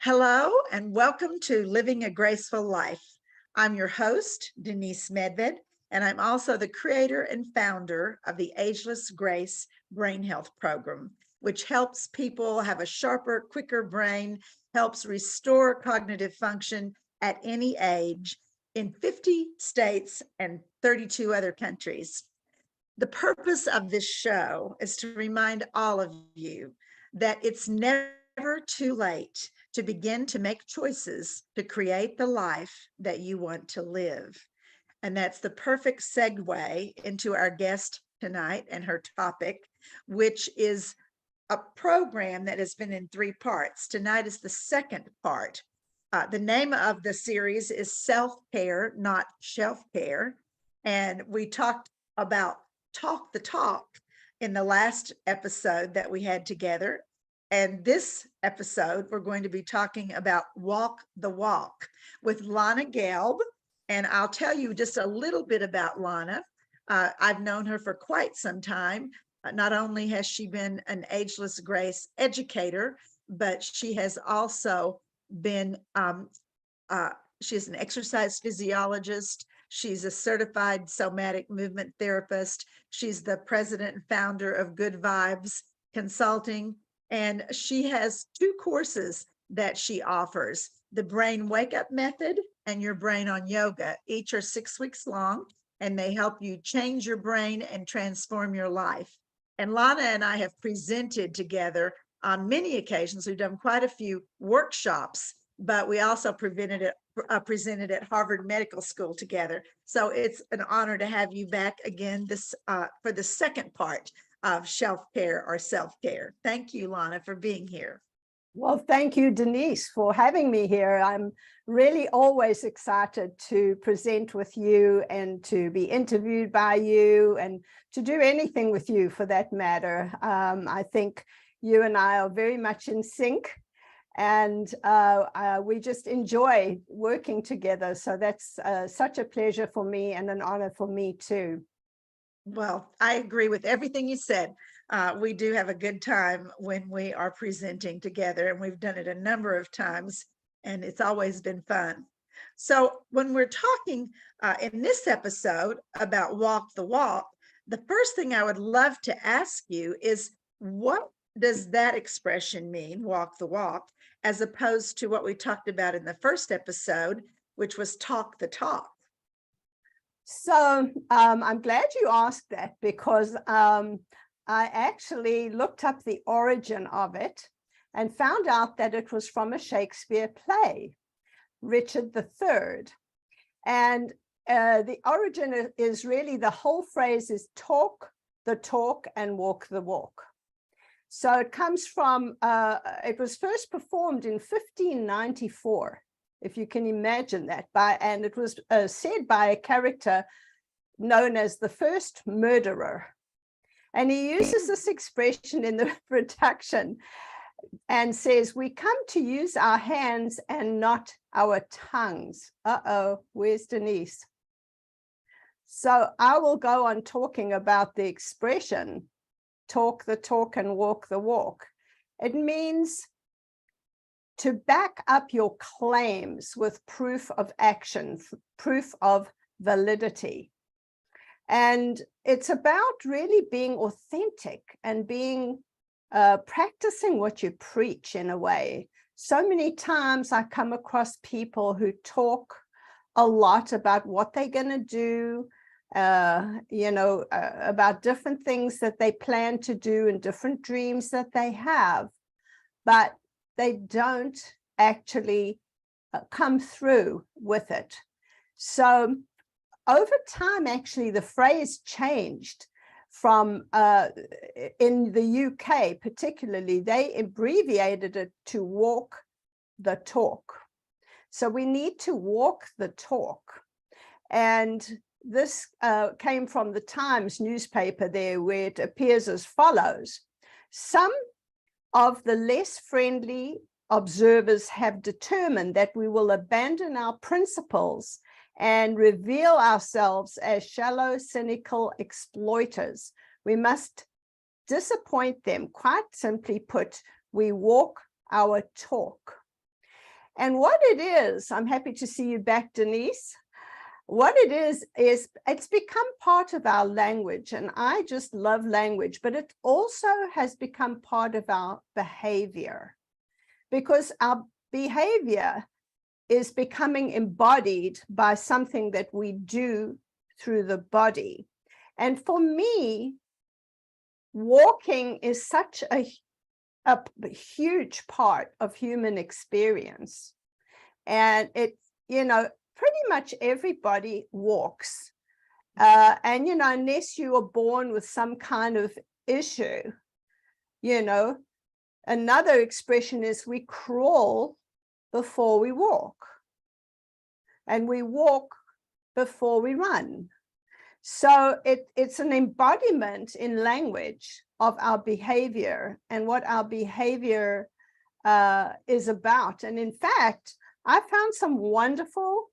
Hello and welcome to Living a Graceful Life. I'm your host, Denise Medved, and I'm also the creator and founder of the Ageless Grace Brain Health Program, which helps people have a sharper, quicker brain, helps restore cognitive function at any age in 50 states and 32 other countries. The purpose of this show is to remind all of you that it's never too late to begin to make choices to create the life that you want to live. And that's the perfect segue into our guest tonight and her topic, which is a program that has been in 3 parts. Tonight is the second part. The name of the series is Self-Care, Not Shelf Care. And we talked about Talk the Talk in the last episode that we had together. And this episode, we're going to be talking about Walk the Walk with Lana Gelb. And I'll tell you just a little bit about Lana. I've known her for quite some time. Not only has she been an Ageless Grace educator, but she has also been, she's an exercise physiologist. She's a certified somatic movement therapist. She's the president and founder of Good Vibes Consulting. And she has 2 courses that she offers, the Brain Wake Up Method and Your Brain on Yoga. Each are 6 weeks long, and they help you change your brain and transform your life. And Lana and I have presented together on many occasions. We've done quite a few workshops, but we also presented at Harvard Medical School together. So it's an honor to have you back again for the second part of Shelf Care or Self-Care. Thank you, Lana, for being here. Well, thank you, Denise, for having me here. I'm really always excited to present with you and to be interviewed by you and to do anything with you for that matter. I think you and I are very much in sync, and we just enjoy working together. So that's such a pleasure for me and an honor for me too. Well, I agree with everything you said. We do have a good time when we are presenting together, and we've done it a number of times, and it's always been fun. So when we're talking in this episode about Walk the Walk, the first thing I would love to ask you is, what does that expression mean, walk the walk, as opposed to what we talked about in the first episode, which was talk the talk? So I'm glad you asked that, because I actually looked up the origin of it and found out that it was from a Shakespeare play, Richard III. And the origin is really, the whole phrase is talk the talk and walk the walk. So it comes from, it was first performed in 1594. If you can imagine that, and it was said by a character known as the first murderer. And he uses this expression in the production and says, "We come to use our hands and not our tongues." Uh-oh, where's Denise? So I will go on talking about the expression, talk the talk and walk the walk. It means to back up your claims with proof of action, proof of validity. And it's about really being authentic and being practicing what you preach in a way. So many times I come across people who talk a lot about what they're going to do, about different things that they plan to do and different dreams that they have, but they don't actually come through with it. So over time, actually, the phrase changed from, in the UK particularly, they abbreviated it to walk the talk. So we need to walk the talk. And this came from the Times newspaper there, where it appears as follows. Some of the less friendly observers have determined that we will abandon our principles and reveal ourselves as shallow, cynical exploiters. We must disappoint them. Quite simply put, we walk our talk. And what it is, I'm happy to see you back, Denise. What it is it's become part of our language, and I just love language, but it also has become part of our behavior, because our behavior is becoming embodied by something that we do through the body. And for me, walking is such a huge part of human experience. And it, pretty much everybody walks. And, unless you are born with some kind of issue, another expression is we crawl before we walk. And we walk before we run. So it's an embodiment in language of our behavior and what our behavior is about. And in fact, I found some wonderful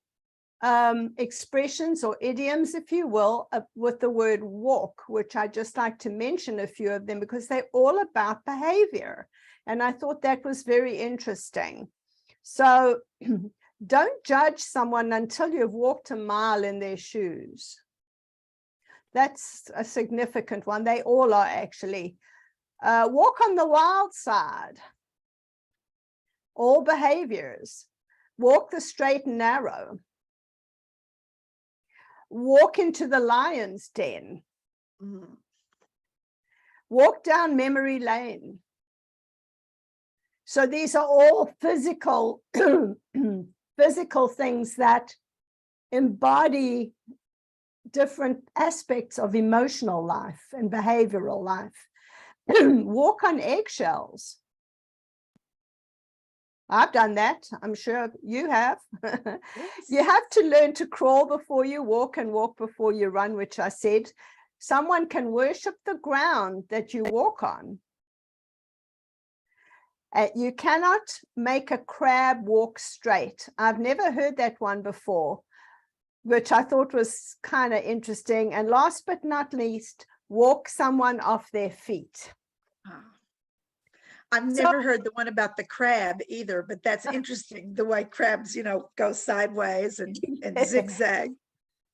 expressions or idioms, if you will, with the word walk, which I just like to mention a few of them because they're all about behavior. And I thought that was very interesting. So don't judge someone until you've walked a mile in their shoes. That's a significant one. They all are actually. Walk on the wild side. All behaviors. Walk the straight and narrow. Walk into the lion's den. Mm. Walk down memory lane. So these are all physical, physical things that embody different aspects of emotional life and behavioral life. Walk on eggshells. I've done that. I'm sure you have. Yes. You have to learn to crawl before you walk and walk before you run, which I said. Someone can worship the ground that you walk on. You cannot make a crab walk straight. I've never heard that one before, which I thought was kind of interesting. And last but not least, walk someone off their feet. I've never heard the one about the crab either, but that's interesting, the way crabs, go sideways and zigzag.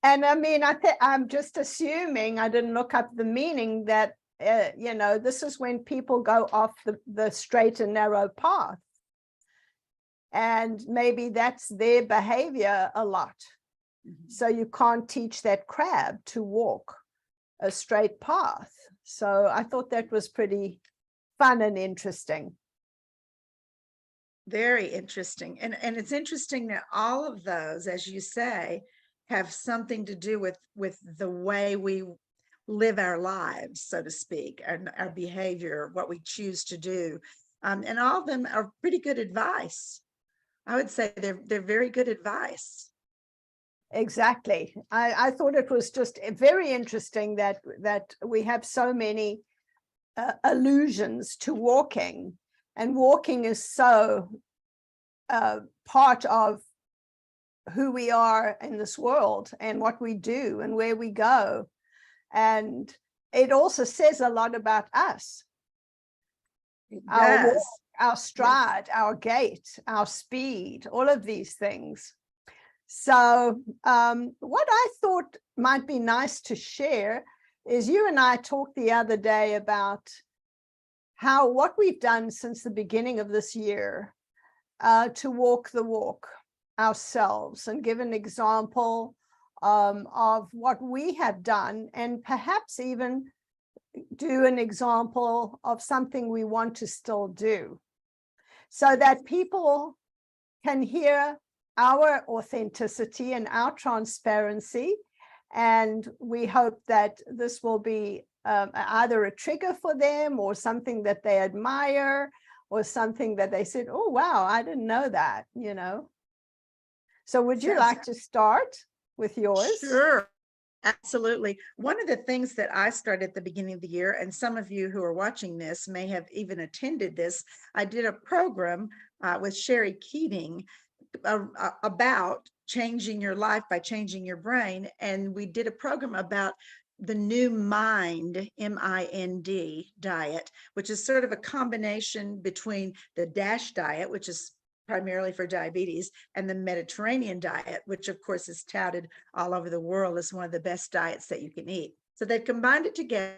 And I mean, I'm just assuming, I didn't look up the meaning, that, this is when people go off the straight and narrow path. And maybe that's their behavior a lot. Mm-hmm. So you can't teach that crab to walk a straight path. So I thought that was pretty fun and interesting. Very interesting. And it's interesting that all of those, as you say, have something to do with the way we live our lives, so to speak, and our behavior, what we choose to do. And all of them are pretty good advice. I would say they're very good advice. Exactly. I thought it was just very interesting that we have so many allusions to walking, and walking is so part of who we are in this world and what we do and where we go. And it also says a lot about us. Our walk, our stride, yes, our gait, our speed, all of these things. So what I thought might be nice to share is you and I talked the other day about what we've done since the beginning of this year to walk the walk ourselves, and give an example of what we have done, and perhaps even do an example of something we want to still do, so that people can hear our authenticity and our transparency. And we hope that this will be either a trigger for them, or something that they admire, or something that they said, oh, wow, I didn't know that, So would you like to start with yours? Sure, absolutely. One of the things that I started at the beginning of the year, and some of you who are watching this may have even attended this, I did a program with Sherry Keating about changing your life by changing your brain. And we did a program about the new MIND, M-I-N-D diet, which is sort of a combination between the DASH diet, which is primarily for diabetes, and the Mediterranean diet, which of course is touted all over the world as one of the best diets that you can eat. So they've combined it together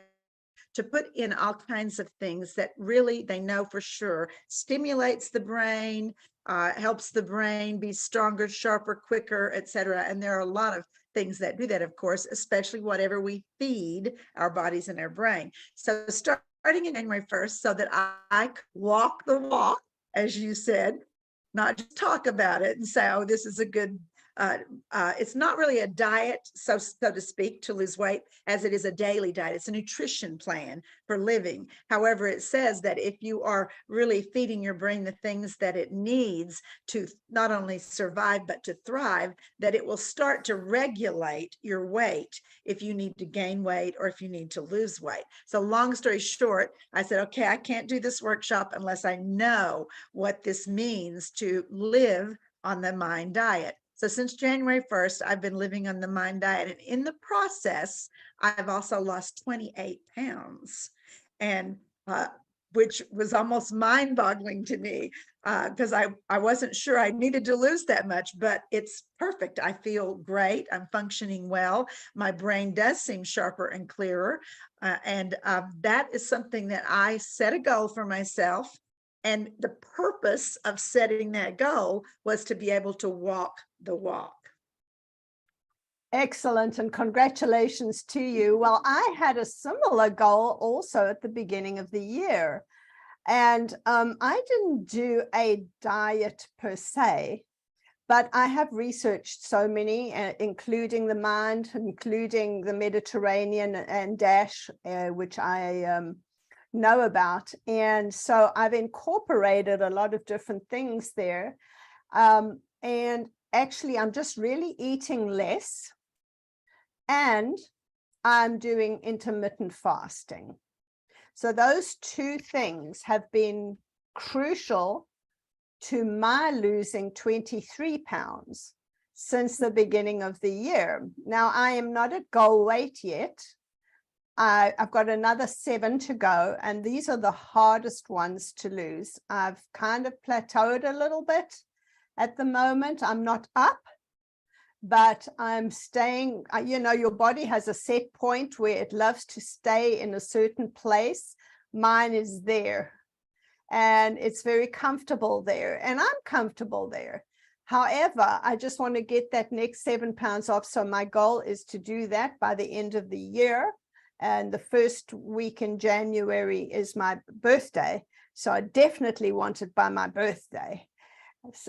to put in all kinds of things that really they know for sure stimulates the brain, helps the brain be stronger, sharper, quicker, etc. And there are a lot of things that do that, of course, especially whatever we feed our bodies and our brain. So starting in January 1st, so that I could walk the walk, as you said, not just talk about it and say, oh, this is a good, it's not really a diet, so to speak, to lose weight, as it is a daily diet. It's a nutrition plan for living. However, it says that if you are really feeding your brain the things that it needs to not only survive, but to thrive, that it will start to regulate your weight if you need to gain weight or if you need to lose weight. So long story short, I said, okay, I can't do this workshop unless I know what this means to live on the Mind diet. So since January 1st, I've been living on the Mind diet. And in the process, I've also lost 28 pounds, and which was almost mind-boggling to me because I wasn't sure I needed to lose that much, but it's perfect. I feel great. I'm functioning well. My brain does seem sharper and clearer. And that is something that I set a goal for myself. And the purpose of setting that goal was to be able to walk the walk. Excellent, and congratulations to you. Well, I had a similar goal also at the beginning of the year. And I didn't do a diet per se, but I have researched so many, including the Mind, including the Mediterranean and DASH, which I know about. And so I've incorporated a lot of different things there. And actually, I'm just really eating less, and I'm doing intermittent fasting. So those two things have been crucial to my losing 23 pounds since the beginning of the year. Now, I am not at goal weight yet. I've got another 7 to go, and these are the hardest ones to lose. I've kind of plateaued a little bit at the moment. I'm not up, but I'm staying. You know, your body has a set point where it loves to stay in a certain place. Mine is there, and it's very comfortable there, and I'm comfortable there. However, I just want to get that next 7 pounds off. So my goal is to do that by the end of the year. And the first week in January is my birthday. So I definitely want it by my birthday.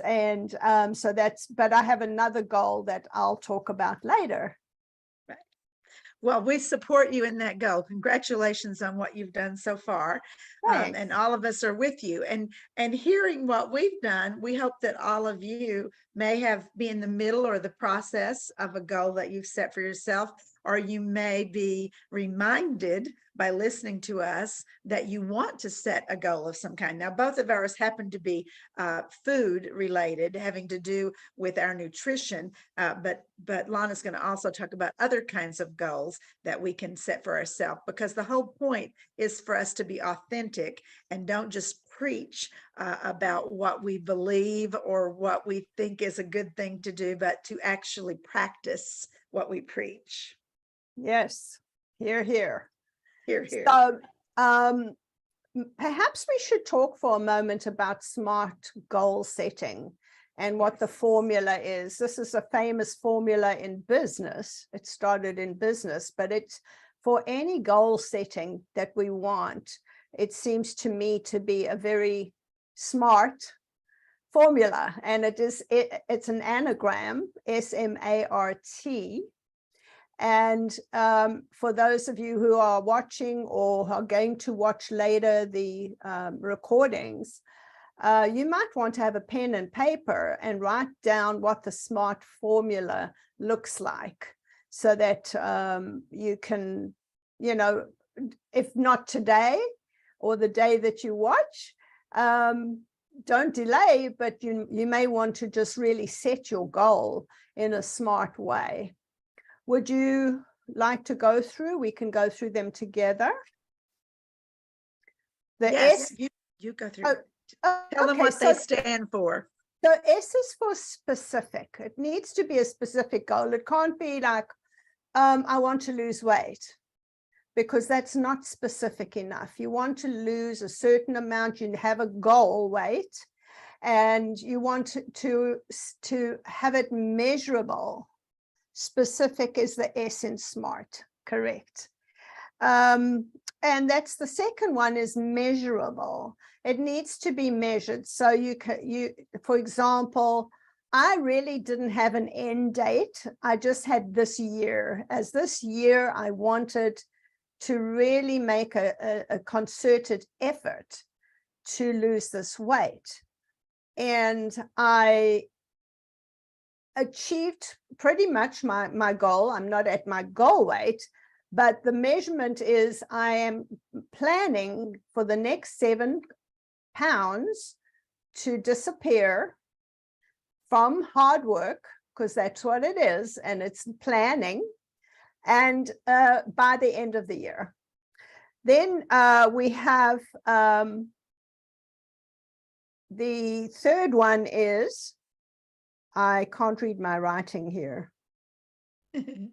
And so that's, but I have another goal that I'll talk about later. Right. Well, we support you in that goal. Congratulations on what you've done so far. And all of us are with you. And hearing what we've done, we hope that all of you may be in the middle or the process of a goal that you've set for yourself, or you may be reminded by listening to us that you want to set a goal of some kind. Now, both of ours happen to be food related, having to do with our nutrition, but Lana's going to also talk about other kinds of goals that we can set for ourselves, because the whole point is for us to be authentic and don't just preach about what we believe or what we think is a good thing to do, but to actually practice what we preach. Yes, hear, hear. Hear, hear. So perhaps we should talk for a moment about SMART goal setting and what the formula is. This is a famous formula in business. It started in business, but it's for any goal setting that we want. It seems to me to be a very smart formula, and it's an anagram, SMART. And for those of you who are watching or are going to watch later the recordings, you might want to have a pen and paper and write down what the SMART formula looks like, so that you can, you know, if not today or the day that you watch, don't delay, but you may want to just really set your goal in a smart way. Would you like to go through? We can go through them together. Yes, you go through. Tell them what they stand for. So S is for specific. It needs to be a specific goal. It can't be like, I want to lose weight, because that's not specific enough. You want to lose a certain amount, you have a goal weight, and you want to have it measurable. Specific is the S in SMART, correct. And that's the second one, is measurable. It needs to be measured. So for example, I really didn't have an end date. I just had this year. As this year, I wanted to really make a concerted effort to lose this weight. And I achieved pretty much my goal. I'm not at my goal weight, but the measurement is I am planning for the next 7 pounds to disappear from hard work, because that's what it is, and it's planning, and by the end of the year. Then we have the third one is, I can't read my writing here. It's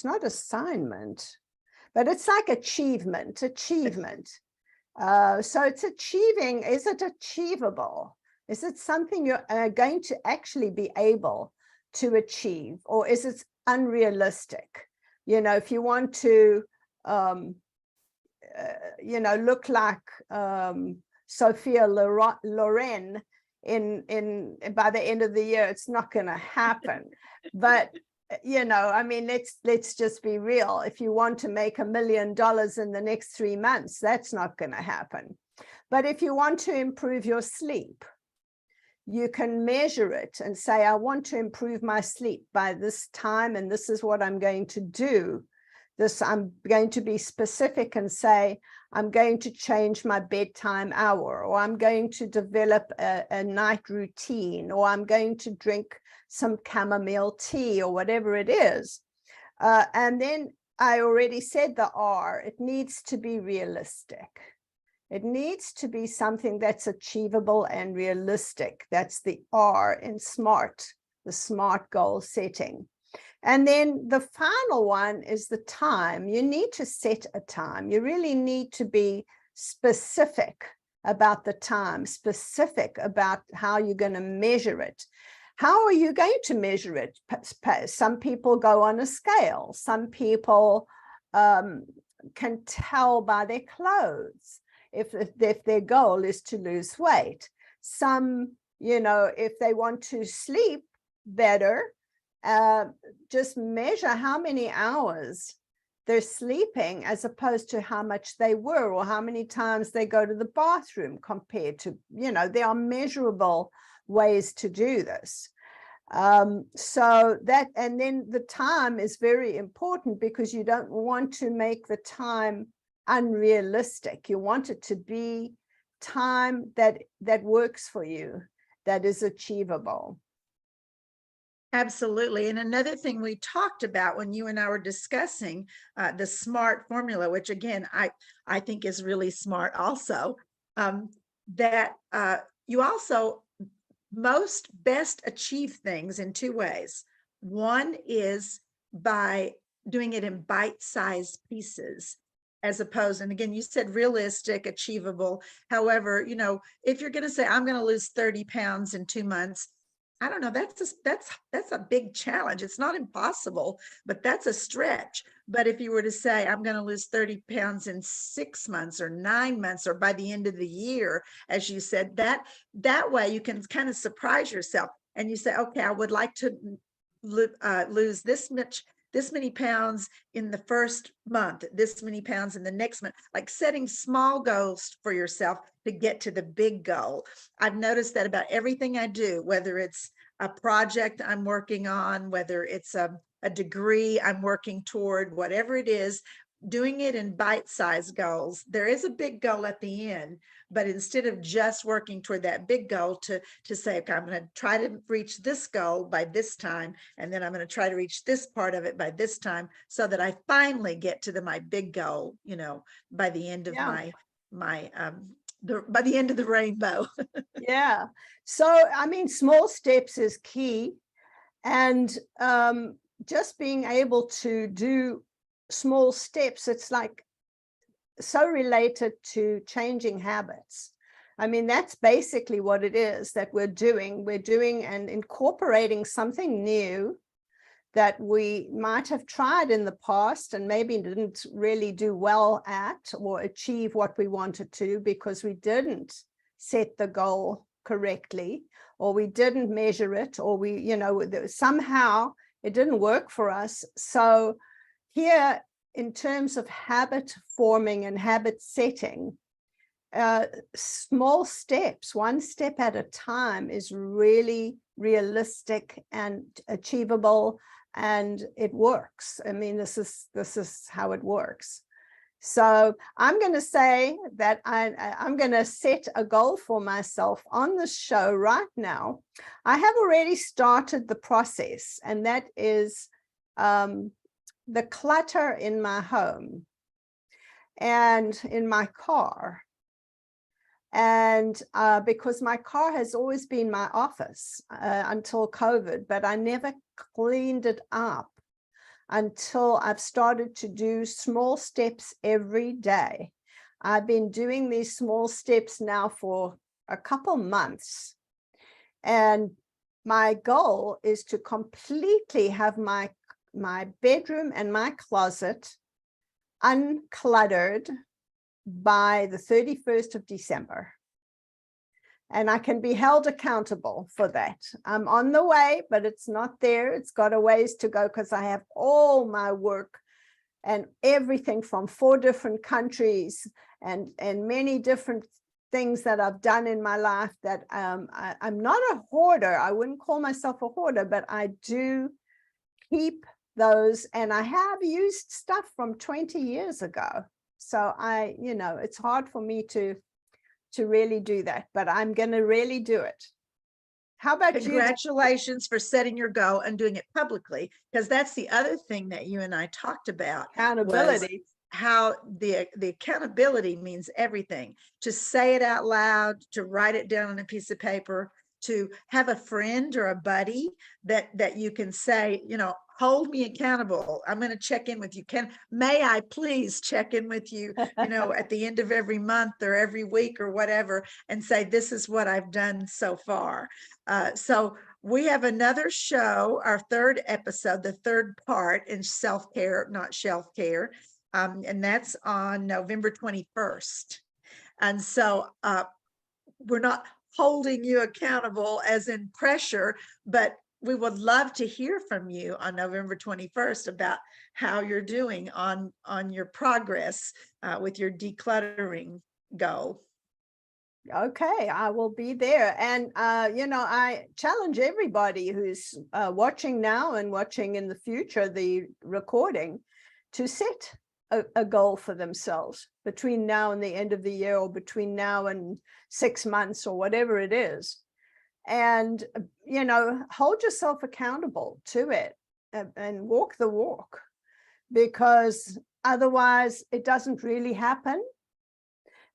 not assignment, but it's like achievement. So it's achieving. Is it achievable? Is it something you're going to actually be able to achieve, or is it unrealistic? You know, if you want to, you know, look like Sophia Loren by the end of the year, it's not going to happen. But you know, I mean, let's just be real. If you want to make $1 million in the next 3 months, that's not going to happen. But if you want to improve your sleep, you can measure it and say, I want to improve my sleep by this time, and this is what I'm going to do. I'm going to be specific and say, I'm going to change my bedtime hour, or I'm going to develop a night routine, or I'm going to drink some chamomile tea, or whatever it is. And then I already said the R, it needs to be realistic. It needs to be something that's achievable and realistic. That's the R in SMART, the SMART goal setting. And then the final one is the time. You need to set a time. You really need to be specific about the time, specific about how you're going to measure it. How are you going to measure it? Some people go on a scale. Some people can tell by their clothes if their goal is to lose weight. Some, you know, if they want to sleep better, just measure how many hours they're sleeping as opposed to how much they were, or how many times they go to the bathroom compared to, you know, there are measurable ways to do this. So that, and then the time is very important, because you don't want to make the time unrealistic. You want it to be time that works for you, that is achievable. Absolutely. And another thing we talked about when you and I were discussing the SMART formula, which again, I think is really smart also, that you also most best achieve things in 2 ways. One is by doing it in bite-sized pieces, as opposed, and again, you said realistic, achievable. However, you know, if you're going to say, I'm going to lose 30 pounds in 2 months, I don't know, that's a big challenge. It's not impossible, but that's a stretch. But if you were to say, I'm going to lose 30 pounds in 6 months or 9 months, or by the end of the year, as you said, that way you can kind of surprise yourself, and you say, okay, I would like to lose this many pounds in the first month, this many pounds in the next month, like setting small goals for yourself to get to the big goal. I've noticed that about everything I do, whether it's a project I'm working on, whether it's a degree I'm working toward, whatever it is, doing it in bite-sized goals. There is a big goal at the end, but instead of just working toward that big goal, to say, okay, I'm going to try to reach this goal by this time, and then I'm going to try to reach this part of it by this time, so that I finally get to my big goal, you know, by the end of by the end of the rainbow. Yeah. So, I mean, small steps is key. And just being able to do small steps, it's like so related to changing habits. I mean, that's basically what it is that we're doing. We're doing and incorporating something new that we might have tried in the past and maybe didn't really do well at or achieve what we wanted to because we didn't set the goal correctly, or we didn't measure it, or we, somehow it didn't work for us. So here, in terms of habit forming and habit setting, small steps, one step at a time, is really realistic and achievable, and it works. I mean, this is how it works. So I'm going to say that I'm going to set a goal for myself on this show right now. I have already started the process, and that is the clutter in my home and in my car. And because my car has always been my office until COVID, but I never cleaned it up until I've started to do small steps every day. I've been doing these small steps now for a couple months. And my goal is to completely have my bedroom and my closet uncluttered by the 31st of December. And I can be held accountable for that. I'm on the way, but it's not there. It's got a ways to go because I have all my work and everything from 4 different countries and many different things that I've done in my life that I'm not a hoarder. I wouldn't call myself a hoarder, but I do keep those. And I have used stuff from 20 years ago. So it's hard for me to really do that, but I'm going to really do it. How about you? Congratulations for setting your goal and doing it publicly, because that's the other thing that you and I talked about. Accountability. How the accountability means everything. To say it out loud, to write it down on a piece of paper, to have a friend or a buddy that you can say, hold me accountable. I'm going to check in with you. May I please check in with you, at the end of every month or every week or whatever, and say, this is what I've done so far. So we have another show, our 3rd episode, the 3rd part in self-care, not shelf care. And that's on November 21st. And so we're not holding you accountable as in pressure, but we would love to hear from you on November 21st about how you're doing on your progress with your decluttering goal. Okay, I will be there. And, I challenge everybody who's watching now and watching in the future, the recording, to set a goal for themselves between now and the end of the year, or between now and 6 months, or whatever it is. And, hold yourself accountable to it and walk the walk, because otherwise it doesn't really happen.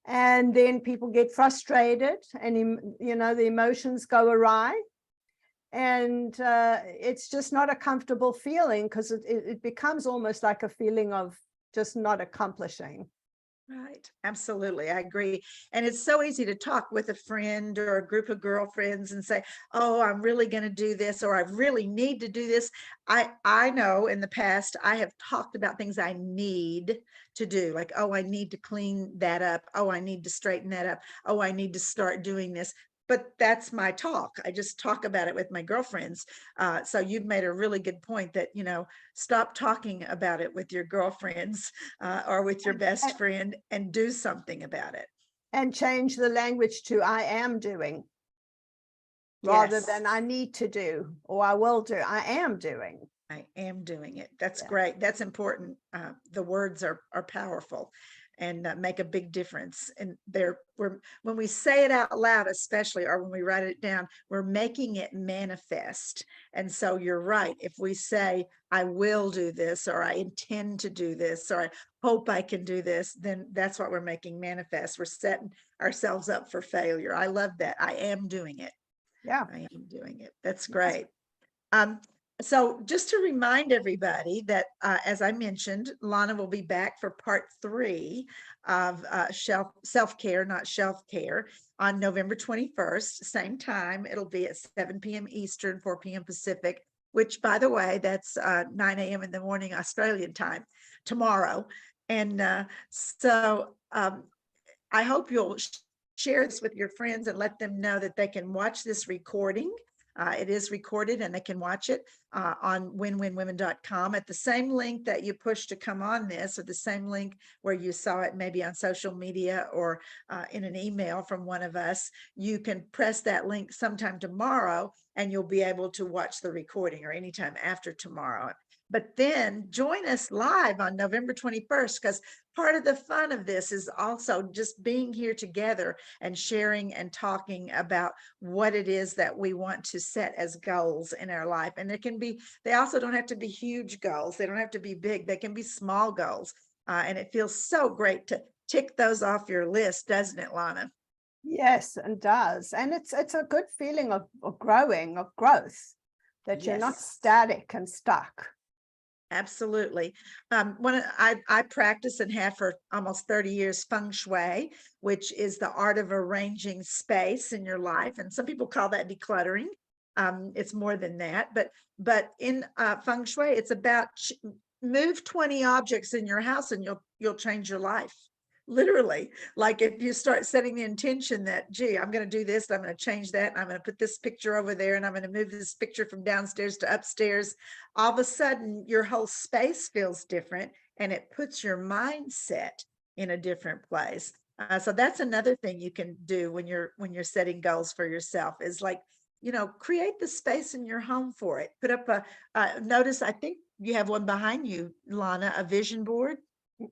And then people get frustrated and, the emotions go awry. And it's just not a comfortable feeling, because it becomes almost like a feeling of just not accomplishing. Right. Absolutely. I agree. And it's so easy to talk with a friend or a group of girlfriends and say, oh, I'm really going to do this, or I really need to do this. I know in the past, I have talked about things I need to do, like, oh, I need to clean that up. Oh, I need to straighten that up. Oh, I need to start doing this. But that's my talk. I just talk about it with my girlfriends. So you've made a really good point that, stop talking about it with your girlfriends or with your best friend, and do something about it. And change the language to I am doing, rather than I need to do, or I will do. I am doing. I am doing it. That's great. That's important. The words are powerful and make a big difference. And when we say it out loud, especially, or when we write it down, we're making it manifest. And so you're right. If we say, I will do this, or I intend to do this, or I hope I can do this, then that's what we're making manifest. We're ourselves up for failure. I love that. I am doing it. Yeah. I am doing it. That's Yes. great. Um, so just to remind everybody that, as I mentioned, Lana will be back for part 3 of self-care, not shelf care, on November 21st, same time. It'll be at 7 p.m. Eastern, 4 p.m. Pacific, which, by the way, that's 9 a.m. in the morning Australian time tomorrow. And so I hope you'll share this with your friends and let them know that they can watch this recording. It is recorded and they can watch it on winwinwomen.com at the same link that you push to come on this, or the same link where you saw it maybe on social media or in an email from one of us. You can press that link sometime tomorrow and you'll be able to watch the recording, or anytime after tomorrow. But then join us live on November 21st, because part of the fun of this is also just being here together and sharing and talking about what it is that we want to set as goals in our life. And it can be, they also don't have to be huge goals. They don't have to be big. They can be small goals. And it feels so great to tick those off your list, doesn't it, Lana? Yes, and does. And it's a good feeling of growing, of growth, that you're not Yes. static and stuck. Absolutely. I practice and have for almost 30 years feng shui, which is the art of arranging space in your life. And some people call that decluttering. It's more than that, but in feng shui, it's about move 20 objects in your house and you'll change your life. Literally, like if you start setting the intention that, gee, I'm going to do this, I'm going to change that, and I'm going to put this picture over there, and I'm going to move this picture from downstairs to upstairs, all of a sudden your whole space feels different and it puts your mindset in a different place. So that's another thing you can do when you're setting goals for yourself, is like, create the space in your home for it. Put up notice, I think you have one behind you, Lana, a vision board.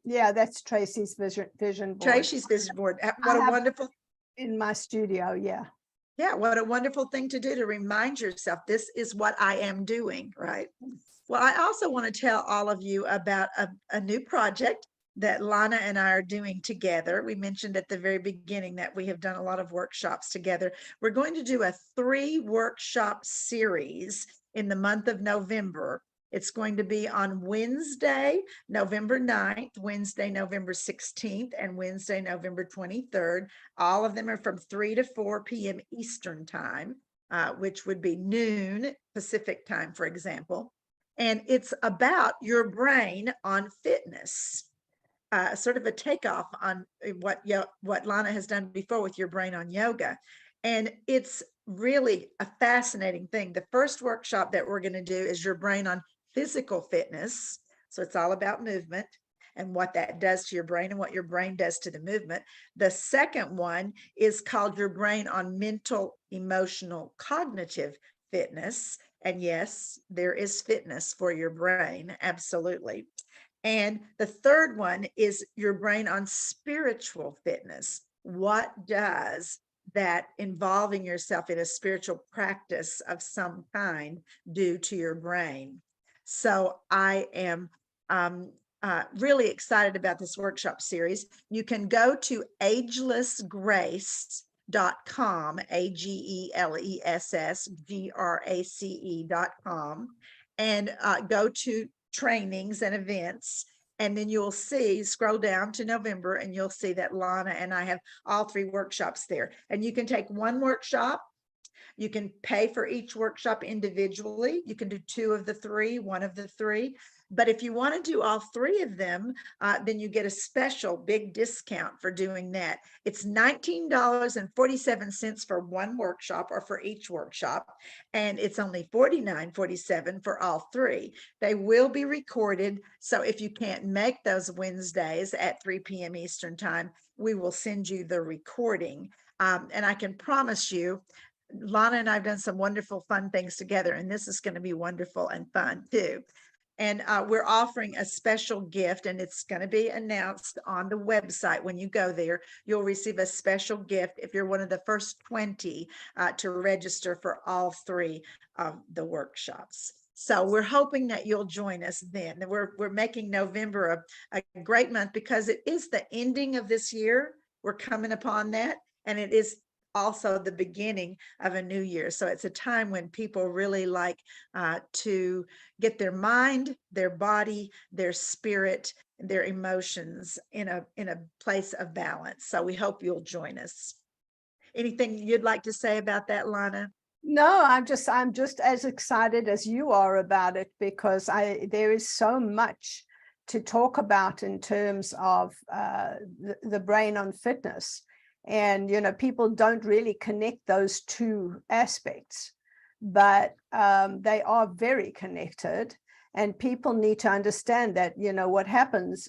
Yeah, that's Tracy's vision board. Tracy's vision board. What a wonderful, in my studio. Yeah. yeah, what a wonderful thing to do, to remind yourself, this is what I am doing, right? Well, I also want to tell all of you about a new project that Lana and I are doing together. We mentioned at the very beginning that we have done a lot of workshops together. We're going to do a 3-workshop series in the month of November. It's going to be on Wednesday, November 9th, Wednesday, November 16th, and Wednesday, November 23rd. All of them are from 3 to 4 p.m. Eastern time, which would be noon Pacific time, for example. And it's about your brain on fitness, sort of a takeoff on what Lana has done before with your brain on yoga. And it's really a fascinating thing. The first workshop that we're going to do is your brain on physical fitness. So it's all about movement and what that does to your brain and what your brain does to the movement. The second one is called your brain on mental, emotional, cognitive fitness. And yes, there is fitness for your brain, absolutely. And the third one is your brain on spiritual fitness. What does that involving yourself in a spiritual practice of some kind do to your brain? So I am really excited about this workshop series. You can go to agelessgrace.com, AGELESSGRACE.com, and go to trainings and events. And then you'll see, scroll down to November, and you'll see that Lana and I have all 3 workshops there. And you can take one workshop. You can pay for each workshop individually. You can do 2 of the 3, 1 of the 3. But if you want to do all 3 of them, then you get a special big discount for doing that. It's $19.47 for one workshop, or for each workshop. And it's only $49.47 for all 3. They will be recorded. So if you can't make those Wednesdays at 3 p.m. Eastern time, we will send you the recording. And I can promise you, Lana and I have done some wonderful, fun things together, and this is going to be wonderful and fun too. And we're offering a special gift, and it's going to be announced on the website. When you go there, you'll receive a special gift if you're one of the first 20 to register for all 3 of the workshops. So we're hoping that you'll join us then. We're making November a great month, because it is the ending of this year. we're coming upon that. And it is also the beginning of a new year. So it's a time when people really like to get their mind, their body, their spirit, their emotions in a place of balance. So we hope you'll join us. Anything you'd like to say about that, Lana? No, I'm just as excited as you are about it, because there is so much to talk about in terms of the brain on fitness. And, people don't really connect those two aspects, but they are very connected. And people need to understand that, what happens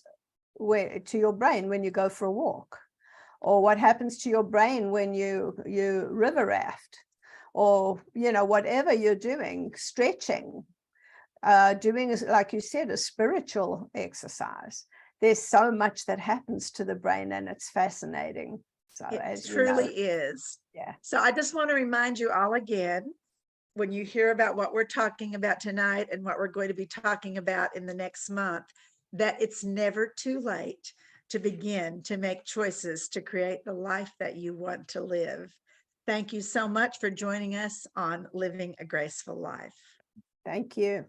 to your brain when you go for a walk, or what happens to your brain when you river raft, or whatever you're doing, stretching, doing, like you said, a spiritual exercise. There's so much that happens to the brain, and it's fascinating. So it truly is. Yeah. So I just want to remind you all again, when you hear about what we're talking about tonight and what we're going to be talking about in the next month, that it's never too late to begin to make choices to create the life that you want to live. Thank you so much for joining us on Living a Graceful Life. Thank you.